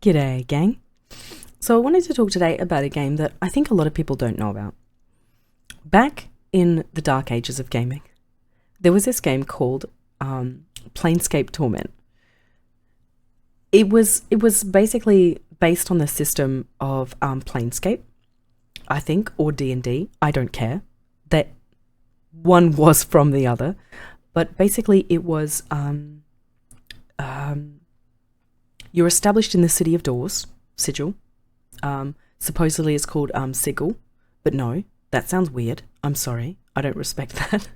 G'day, gang. So I wanted to talk today about a game that I think a lot of people don't know about. Back in the dark ages of gaming, there was this game called Planescape Torment. It was basically based on the system of Planescape, I think, or D&D. I don't care. That one was from the other, but basically it was you're established in the City of Doors, Sigil. Supposedly it's called Sigil, but no, that sounds weird. I'm sorry, I don't respect that.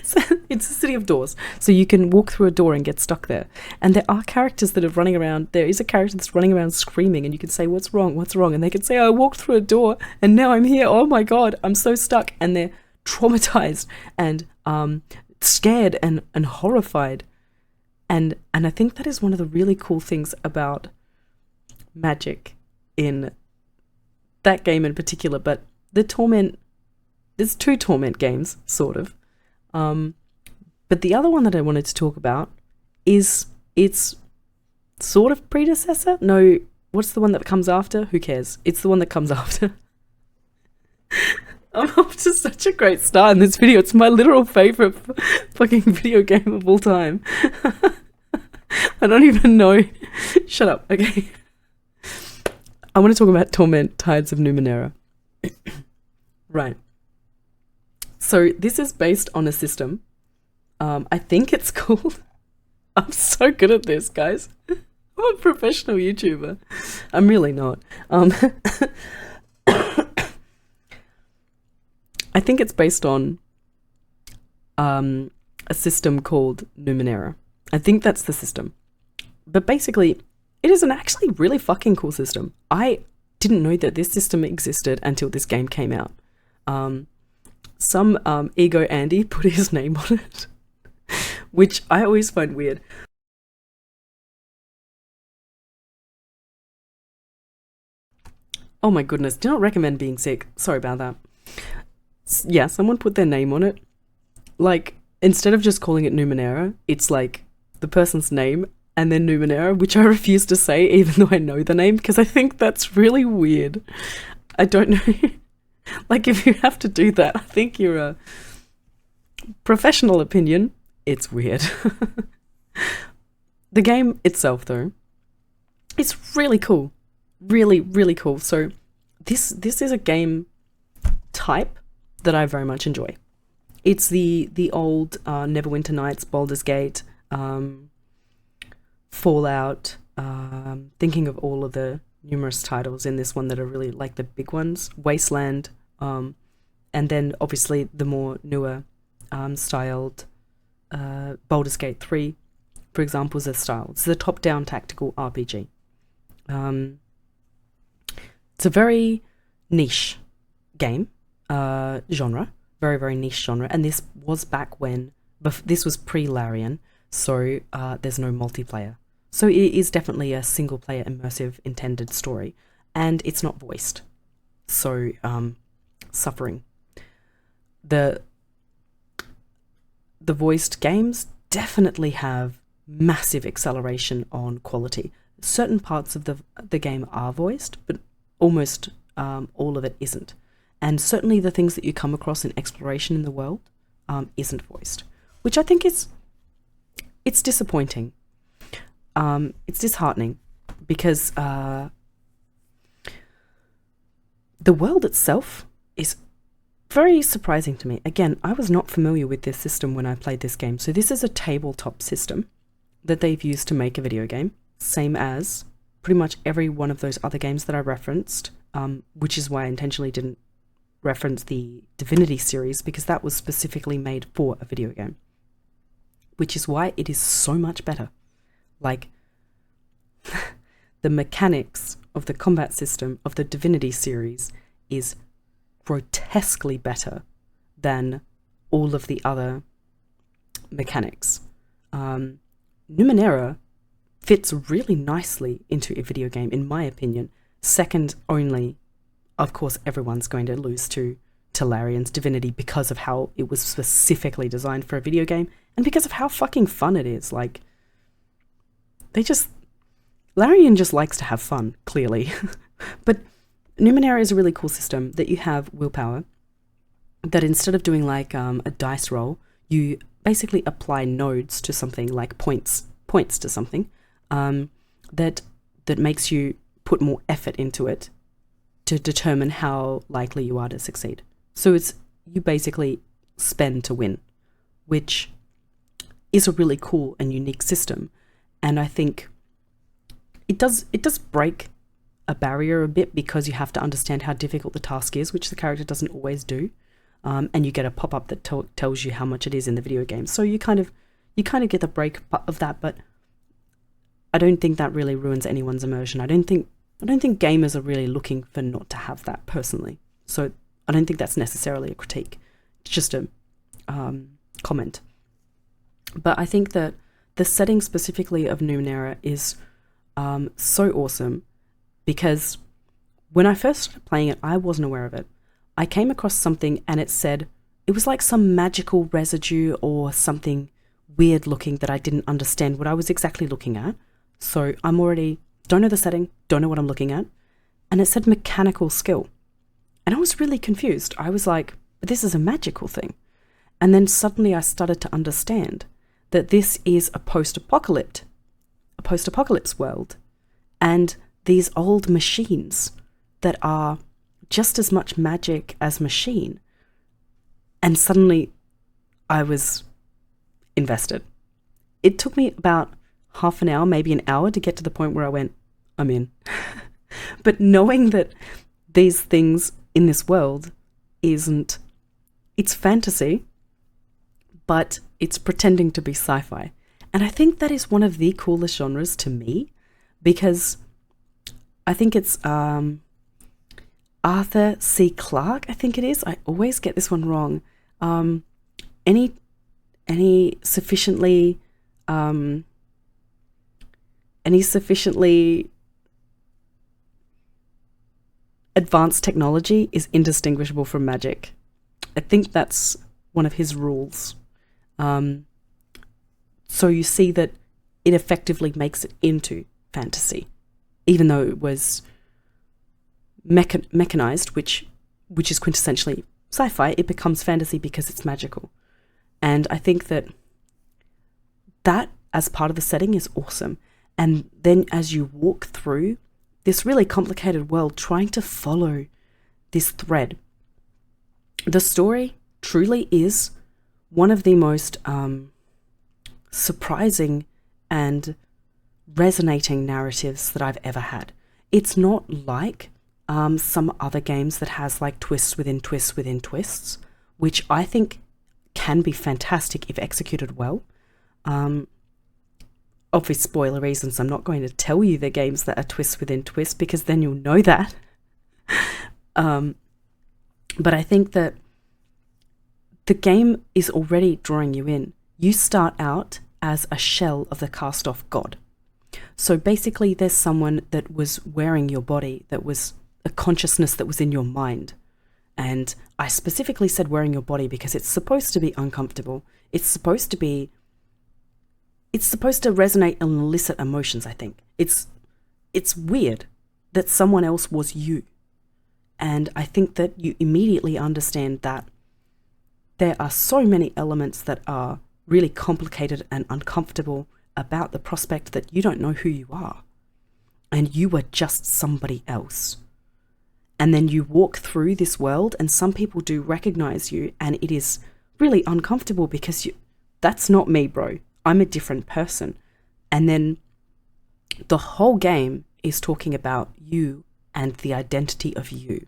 So it's the City of Doors, so you can walk through a door and get stuck there. And there are characters that are running around. There is a character that's running around screaming, and you can say, "What's wrong? What's wrong?" And they can say, "I walked through a door, and now I'm here. Oh my god, I'm so stuck." And they're traumatized and scared and horrified. And I think that is one of the really cool things about Magic in that game in particular. But the Torment, there's two Torment games, sort of. But the other one that I wanted to talk about is its sort of predecessor. No, what's the one that comes after? Who cares? It's the one that comes after. I'm off to such a great start in this video. It's my literal favorite fucking video game of all time. I don't even know. Shut up. Okay. I want to talk about Torment, Tides of Numenera. Right. So this is based on a system. I think it's called... I'm so good at this, guys. I'm a professional YouTuber. I'm really not. I think it's based on a system called Numenera. I think that's the system. But basically, it is an actually really fucking cool system. I didn't know that this system existed until this game came out. Some ego Andy put his name on it, which I always find weird. Oh my goodness, do not recommend being sick. Sorry about that. Yeah, someone put their name on it. Like, instead of just calling it Numenera, it's like the person's name and then Numenera, which I refuse to say even though I know the name, because I think that's really weird. I don't know. Like, if you have to do that, I think you're a professional opinion. It's weird. The game itself, though, it's really cool. Really, really cool. So this is a game type that I very much enjoy. It's the old Neverwinter Nights, Baldur's Gate, Fallout, thinking of all of the numerous titles in this one that are really like the big ones, Wasteland, and then obviously the more newer styled Baldur's Gate 3, for example, is a style. It's a top-down tactical RPG. It's a very niche game genre, very, very niche genre, and this was back when, this was pre-Larian, so there's no multiplayer. So it is definitely a single-player immersive intended story, and it's not voiced. So, suffering. The voiced games definitely have massive acceleration on quality. Certain parts of the game are voiced, but almost all of it isn't. And certainly the things that you come across in exploration in the world isn't voiced, which I think it's disappointing. It's disheartening because the world itself is very surprising to me. Again, I was not familiar with this system when I played this game. So this is a tabletop system that they've used to make a video game, same as pretty much every one of those other games that I referenced, which is why I intentionally didn't reference the Divinity series, because that was specifically made for a video game, which is why it is so much better. Like, the mechanics of the combat system of the Divinity series is grotesquely better than all of the other mechanics. Numenera fits really nicely into a video game, in my opinion. Second only, of course, everyone's going to lose to Larian's Divinity because of how it was specifically designed for a video game and because of how fucking fun it is. Like, they just... Larian just likes to have fun, clearly. But Numenera is a really cool system that you have willpower, that instead of doing like a dice roll, you basically apply nodes to something, like points to something, that makes you put more effort into it to determine how likely you are to succeed. So you basically spend to win, which is a really cool and unique system. And I think it does break a barrier a bit, because you have to understand how difficult the task is, which the character doesn't always do. And you get a pop-up that tells you how much it is in the video game. So you kind of get the break of that, but I don't think that really ruins anyone's immersion. I don't think gamers are really looking for not to have that, personally. So I don't think that's necessarily a critique. It's just a comment. But I think that the setting specifically of Numenera is so awesome, because when I first started playing it, I wasn't aware of it. I came across something and it said, it was like some magical residue or something weird looking that I didn't understand what I was exactly looking at. So I'm already, don't know the setting, don't know what I'm looking at. And it said mechanical skill. And I was really confused. I was like, but this is a magical thing. And then suddenly I started to understand that this is a post-apocalypse world. And these old machines that are just as much magic as machine. And suddenly I was invested. It took me about half an hour, maybe an hour, to get to the point where I went, I'm in. But knowing that these things in this world it's fantasy, but it's pretending to be sci-fi. And I think that is one of the coolest genres to me, because I think it's Arthur C. Clarke, I think it is. I always get this one wrong. Any sufficiently advanced technology is indistinguishable from magic. I think that's one of his rules. So you see that it effectively makes it into fantasy, even though it was mechanized, which is quintessentially sci-fi. It becomes fantasy because it's magical. And I think that as part of the setting is awesome. And then as you walk through this really complicated world, trying to follow this thread, the story truly is one of the most surprising and resonating narratives that I've ever had. It's not like some other games that has like twists within twists within twists, which I think can be fantastic if executed well. Obvious spoiler reasons, I'm not going to tell you the games that are twists within twists, because then you'll know that. But I think that the game is already drawing you in. You start out as a shell of the cast-off god. So basically there's someone that was wearing your body, that was a consciousness that was in your mind. And I specifically said wearing your body because it's supposed to be uncomfortable. It's supposed to resonate and elicit emotions, I think. It's weird that someone else was you. And I think that you immediately understand that there are so many elements that are really complicated and uncomfortable about the prospect that you don't know who you are. And you are just somebody else. And then you walk through this world, and some people do recognize you, and it is really uncomfortable because that's not me, bro. I'm a different person. And then the whole game is talking about you and the identity of you.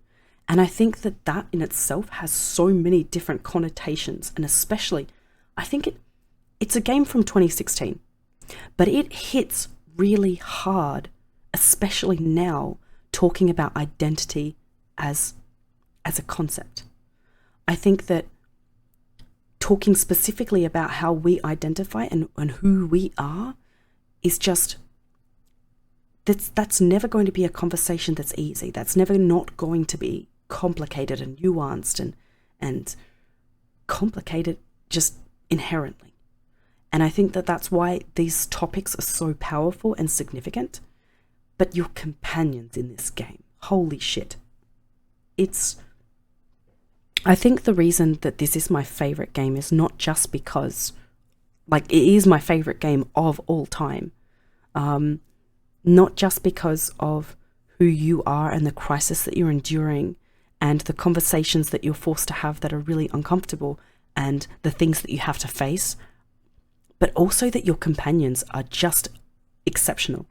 And I think that in itself has so many different connotations, and especially, I think it's a game from 2016, but it hits really hard, especially now, talking about identity as a concept. I think that talking specifically about how we identify and who we are is just, that's never going to be a conversation that's easy. That's never not going to be complicated and nuanced and complicated just inherently. And I think that that's why these topics are so powerful and significant. But your companions in this game, holy shit. I think the reason that this is my favorite game is not just because, like, it is my favorite game of all time. Not just because of who you are and the crisis that you're enduring and the conversations that you're forced to have that are really uncomfortable and the things that you have to face, but also that your companions are just exceptional.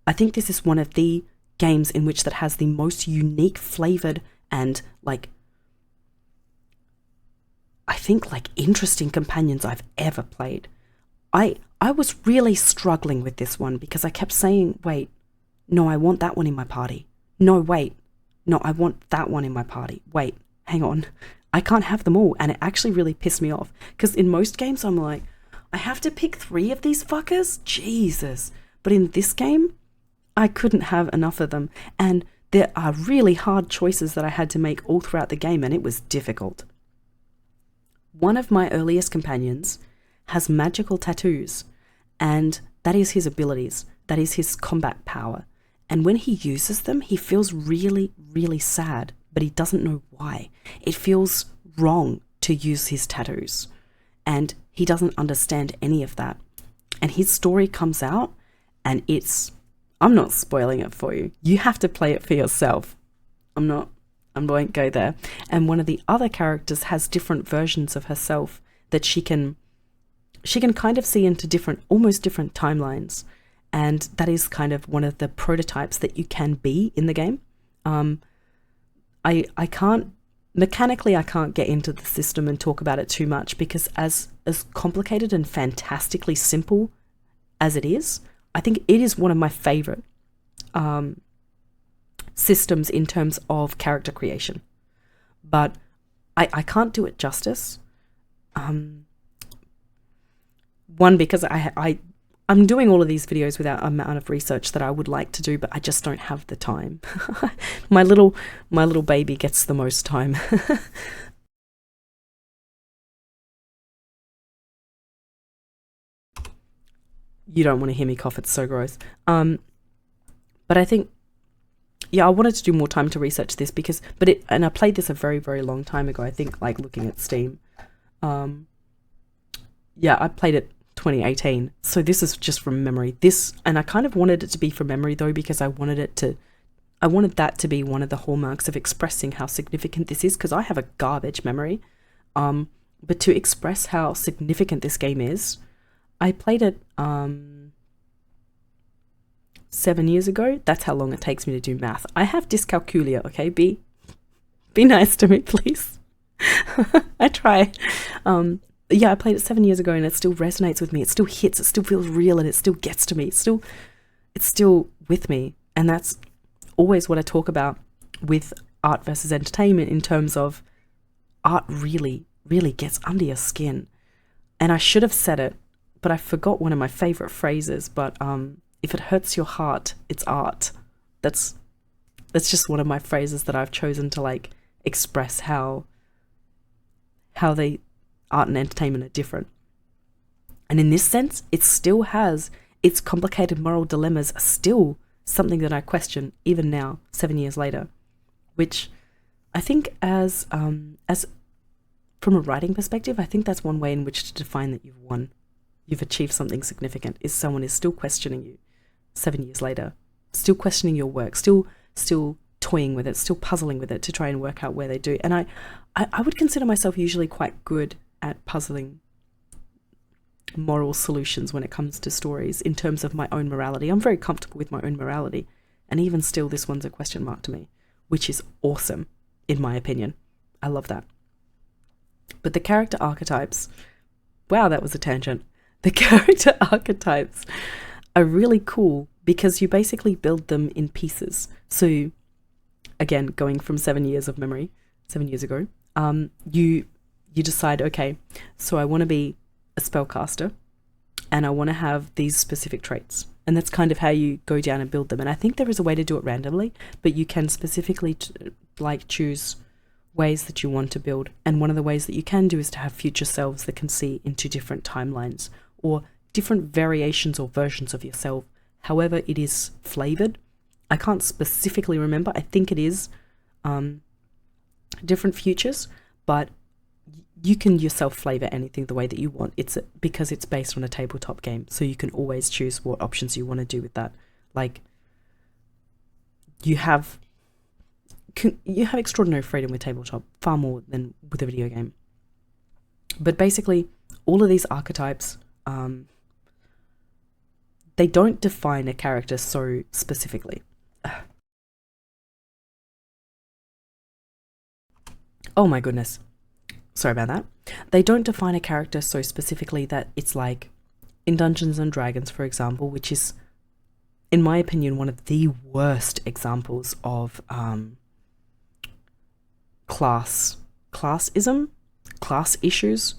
I think this is one of the games in which that has the most unique flavored and interesting companions I've ever played. I was really struggling with this one because I kept saying, wait, no, I want that one in my party. No, wait, no, I want that one in my party. Wait, hang on. I can't have them all. And it actually really pissed me off because in most games I'm like, I have to pick 3 of these fuckers? Jesus. But in this game, I couldn't have enough of them. And there are really hard choices that I had to make all throughout the game, and it was difficult. One of my earliest companions has magical tattoos, and that is his abilities. That is his combat power. And when he uses them, he feels really, really sad, but he doesn't know why. It feels wrong to use his tattoos, and he doesn't understand any of that. And his story comes out, and I'm not spoiling it for you. You have to play it for yourself. I won't go there. And one of the other characters has different versions of herself that she can kind of see into almost different timelines. And that is kind of one of the prototypes that you can be in the game. I can't get into the system and talk about it too much because as complicated and fantastically simple as it is, I think it is one of my favorite systems in terms of character creation. But I can't do it justice. One, because I'm doing all of these videos without an amount of research that I would like to do, but I just don't have the time. My little baby gets the most time. You don't want to hear me cough, it's so gross. But I think, yeah, I wanted to do more time to research this and I played this a very, very long time ago, I think, like looking at Steam. Yeah, I played it 2018, so this is just from memory. And I kind of wanted it to be from memory though, because I wanted that to be one of the hallmarks of expressing how significant this is, because I have a garbage memory. But to express how significant this game is, I played it 7 years ago. That's how long it takes me to do math. I have dyscalculia, okay? Be nice to me, please. I try. Yeah, I played it 7 years ago and it still resonates with me. It still hits, it still feels real, and it still gets to me. It's still with me. And that's always what I talk about with art versus entertainment, in terms of art really, really gets under your skin. And I should have said it, but I forgot one of my favorite phrases. But if it hurts your heart, it's art. That's just one of my phrases that I've chosen to express how art and entertainment are different. And in this sense, it still has its complicated moral dilemmas, are still something that I question even now, 7 years later, which I think as from a writing perspective, I think that's one way in which to define that you've won. You've achieved something significant, is someone is still questioning you 7 years later, still questioning your work, still toying with it, still puzzling with it to try and work out where they do. And I would consider myself usually quite good at puzzling moral solutions when it comes to stories in terms of my own morality. I'm very comfortable with my own morality, and even still this one's a question mark to me, which is awesome in my opinion. I love that. But the character archetypes, wow, that was a tangent. The character archetypes are really cool because you basically build them in pieces. So again, going from 7 years of memory, 7 years ago, you decide, okay, so I want to be a spellcaster and I want to have these specific traits. And that's kind of how you go down and build them. And I think there is a way to do it randomly, but you can specifically choose ways that you want to build. And one of the ways that you can do is to have future selves that can see into different timelines or different variations or versions of yourself however it is flavored. I can't specifically remember. I think it is different futures, but you can yourself flavor anything the way that you want. It's because it's based on a tabletop game, so you can always choose what options you want to do with that. Like, you have extraordinary freedom with tabletop, far more than with a video game. But basically, all of these archetypes, they don't define a character so specifically. Oh my goodness. Sorry about that. They don't define a character so specifically that it's like in Dungeons and Dragons, for example, which is, in my opinion, one of the worst examples of classism, class issues.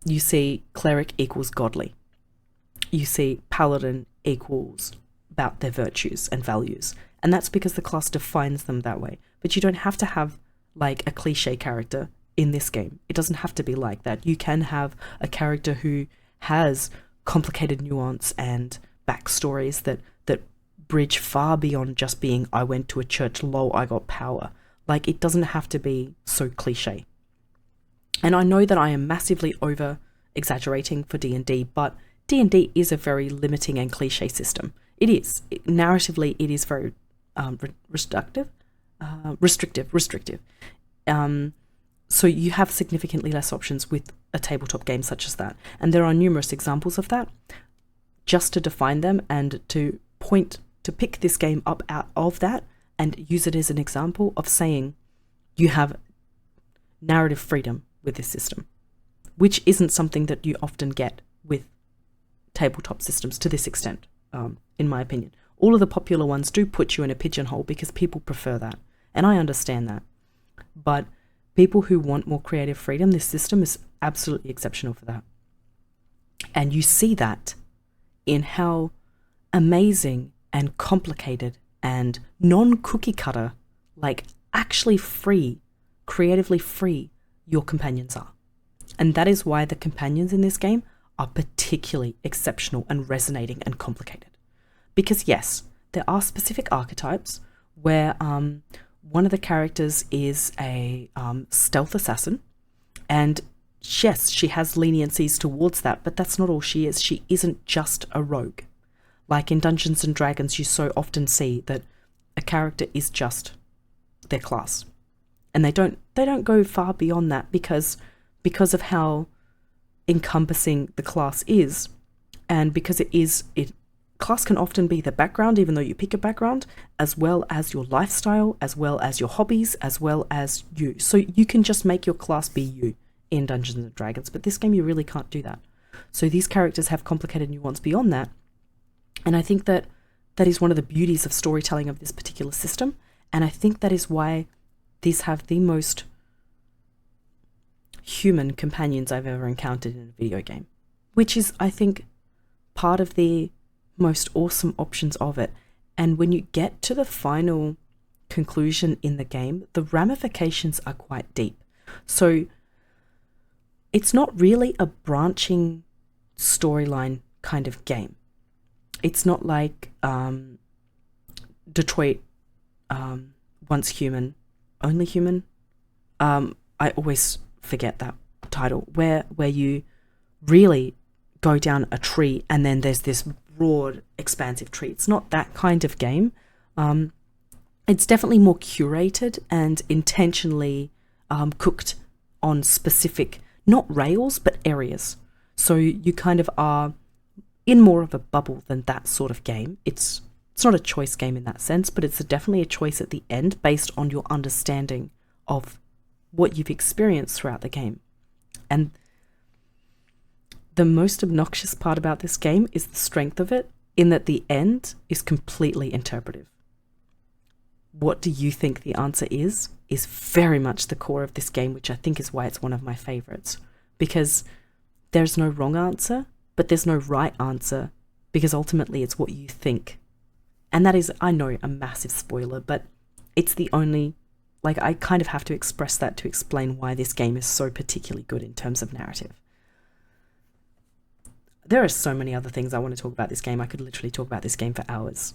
You see cleric equals godly. You see paladin equals about their virtues and values. And that's because the class defines them that way. But you don't have to have like a cliche character in this game. It doesn't have to be like that. You can have a character who has complicated nuance and backstories that bridge far beyond just being, I went to a church, lol, I got power. Like, it doesn't have to be so cliche. And I know that I am massively over exaggerating for D&D, but D&D is a very limiting and cliche system. It is. Narratively, it is very restrictive. So you have significantly less options with a tabletop game such as that. And there are numerous examples of that. Just to define them and to pick this game up out of that and use it as an example of saying you have narrative freedom with this system, which isn't something that you often get with tabletop systems to this extent, in my opinion. All of the popular ones do put you in a pigeonhole because people prefer that, and I understand that. But people who want more creative freedom, this system is absolutely exceptional for that. And you see that in how amazing and complicated and non-cookie cutter, like actually free, creatively free, your companions are. And that is why the companions in this game are particularly exceptional and resonating and complicated. Because yes, there are specific archetypes where one of the characters is a stealth assassin, and yes, she has leniencies towards that, but that's not all she is. She isn't just a rogue. Like in Dungeons and Dragons, you so often see that a character is just their class. And they don't go far beyond that because of how encompassing the class is, and because class can often be the background, even though you pick a background, as well as your lifestyle, as well as your hobbies, as well as you. So you can just make your class be you in Dungeons and Dragons, but this game you really can't do that. So these characters have complicated nuance beyond that, and I think that is one of the beauties of storytelling of this particular system, and I think that is why these have the most human companions I've ever encountered in a video game, which is, I think, part of the most awesome options of it. And when you get to the final conclusion in the game, the ramifications are quite deep. So it's not really a branching storyline kind of game. It's not like Detroit, Once Human, Only Human. I always forget that title, where you really go down a tree and then there's this broad, expansive tree. It's not that kind of game. It's definitely more curated and intentionally cooked on specific, not rails, but areas. So you kind of are in more of a bubble than that sort of game. It's not a choice game in that sense, but it's definitely a choice at the end based on your understanding of what you've experienced throughout the game. And the most obnoxious part about this game is the strength of it, in that the end is completely interpretive. What do you think the answer is very much the core of this game, which I think is why it's one of my favorites. Because there's no wrong answer, but there's no right answer, because ultimately it's what you think. And that is, I know, a massive spoiler, but it's the only, like, I kind of have to express that to explain why this game is so particularly good in terms of narrative. There are so many other things I want to talk about this game. I could literally talk about this game for hours.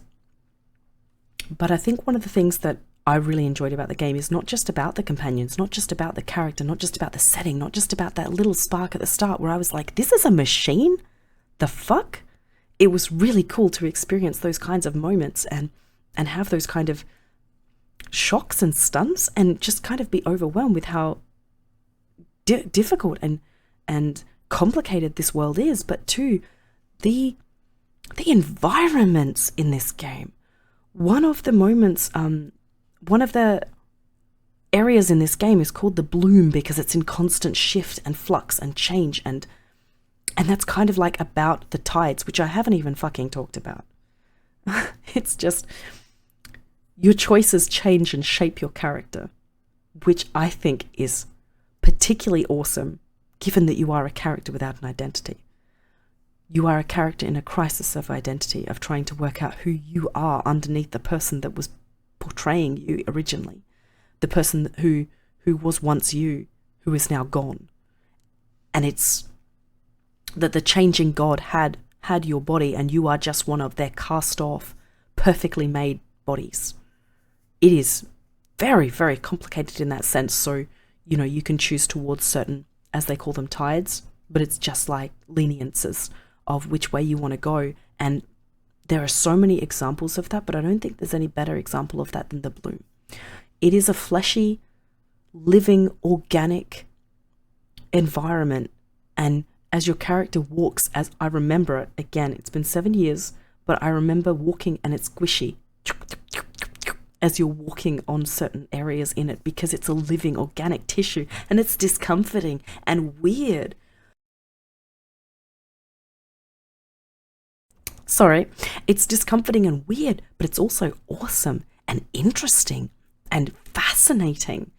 But I think one of the things that I really enjoyed about the game is not just about the companions, not just about the character, not just about the setting, not just about that little spark at the start where I was like, this is a machine? The fuck? It was really cool to experience those kinds of moments and have those kind of shocks and stunts and just kind of be overwhelmed with how difficult and complicated this world is, but too, the environments in this game. One of the moments, one of the areas in this game is called the Bloom because it's in constant shift and flux and change, and that's kind of like about the tides, which I haven't even fucking talked about. It's just, your choices change and shape your character, which I think is particularly awesome, given that you are a character without an identity. You are a character in a crisis of identity, of trying to work out who you are underneath the person that was portraying you originally, the person who was once you, who is now gone. And it's that the changing God had your body, and you are just one of their cast off, perfectly made bodies. It is very, very complicated in that sense. So, you know, you can choose towards certain, as they call them, tides, but it's just like leniences of which way you want to go. And there are so many examples of that, but I don't think there's any better example of that than the Bloom. It is a fleshy, living, organic environment. And as your character walks, as I remember it, again, it's been 7 years, but I remember walking and it's squishy as you're walking on certain areas in it, because it's a living organic tissue and it's discomforting and weird. Sorry, it's discomforting and weird, but it's also awesome and interesting and fascinating.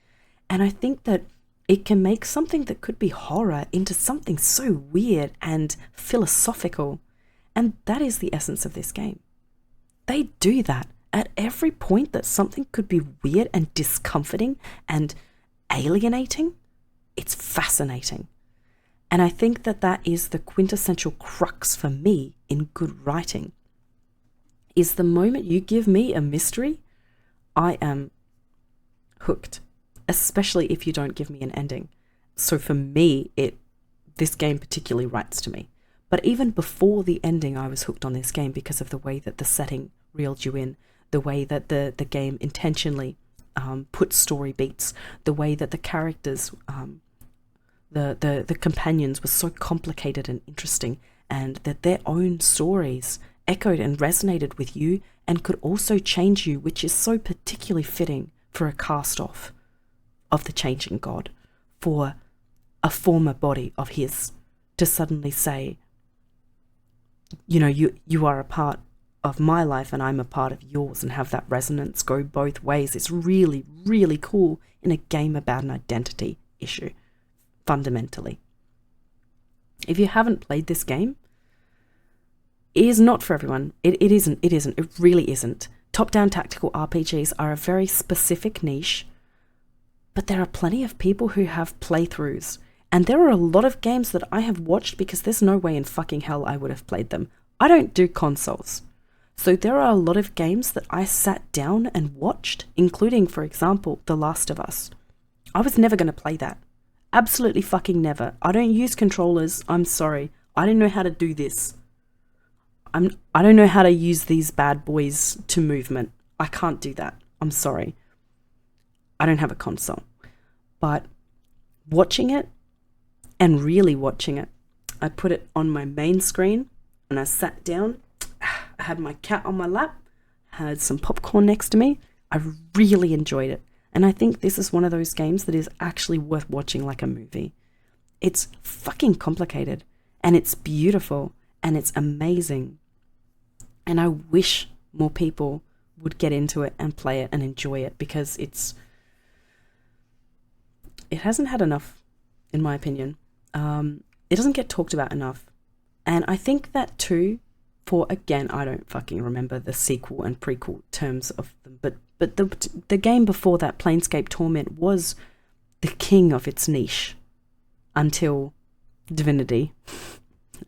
And I think that it can make something that could be horror into something so weird and philosophical. And that is the essence of this game. They do that at every point, that something could be weird and discomforting and alienating. It's fascinating. And I think that that is the quintessential crux for me in good writing, is the moment you give me a mystery, I am hooked, especially if you don't give me an ending. So for me, this game particularly writes to me. But even before the ending, I was hooked on this game because of the way that the setting reeled you in, the way that the game intentionally put story beats, the way that the characters, the companions were so complicated and interesting, and that their own stories echoed and resonated with you and could also change you, which is so particularly fitting for a cast-off of the changing God, for a former body of his to suddenly say, you know, you are a part of my life and I'm a part of yours, and have that resonance go both ways. It's really, really cool in a game about an identity issue, fundamentally. If you haven't played this game, it is not for everyone. It isn't. It really isn't. Top-down tactical RPGs are a very specific niche, but there are plenty of people who have playthroughs. And there are a lot of games that I have watched because there's no way in fucking hell I would have played them. I don't do consoles. So there are a lot of games that I sat down and watched, including, for example, The Last of Us. I was never going to play that. Absolutely fucking never. I don't use controllers. I'm sorry. I don't know how to do this. I don't know how to use these bad boys to movement. I can't do that. I'm sorry. I don't have a console. But watching it, and really watching it, I put it on my main screen and I sat down. I had my cat on my lap, had some popcorn next to me. I really enjoyed it. And I think this is one of those games that is actually worth watching like a movie. It's fucking complicated, and it's beautiful, and it's amazing. And I wish more people would get into it and play it and enjoy it, because it hasn't had enough, in my opinion. It doesn't get talked about enough. And I think that too, for, again, I don't fucking remember the sequel and prequel terms of them, but the game before that, Planescape Torment, was the king of its niche until Divinity.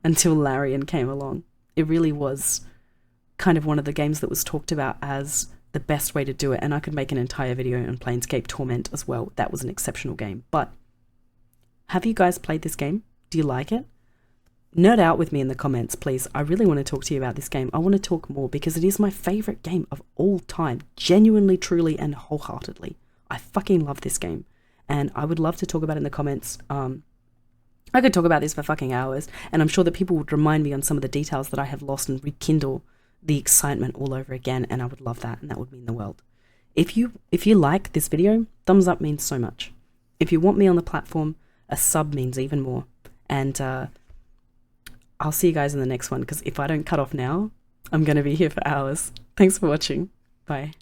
until Larian came along. It really was kind of one of the games that was talked about as the best way to do it, and I could make an entire video on Planescape Torment as well. That was an exceptional game. But have you guys played this game? Do you like it? Nerd out with me in the comments, please. I really want to talk to you about this game. I want to talk more because it is my favorite game of all time. Genuinely, truly, and wholeheartedly. I fucking love this game. And I would love to talk about it in the comments. I could talk about this for fucking hours, and I'm sure that people would remind me on some of the details that I have lost and rekindle the excitement all over again, and I would love that, and that would mean the world. If you like this video, thumbs up means so much. If you want me on the platform, a sub means even more. And I'll see you guys in the next one, because if I don't cut off now, I'm going to be here for hours. Thanks for watching. Bye.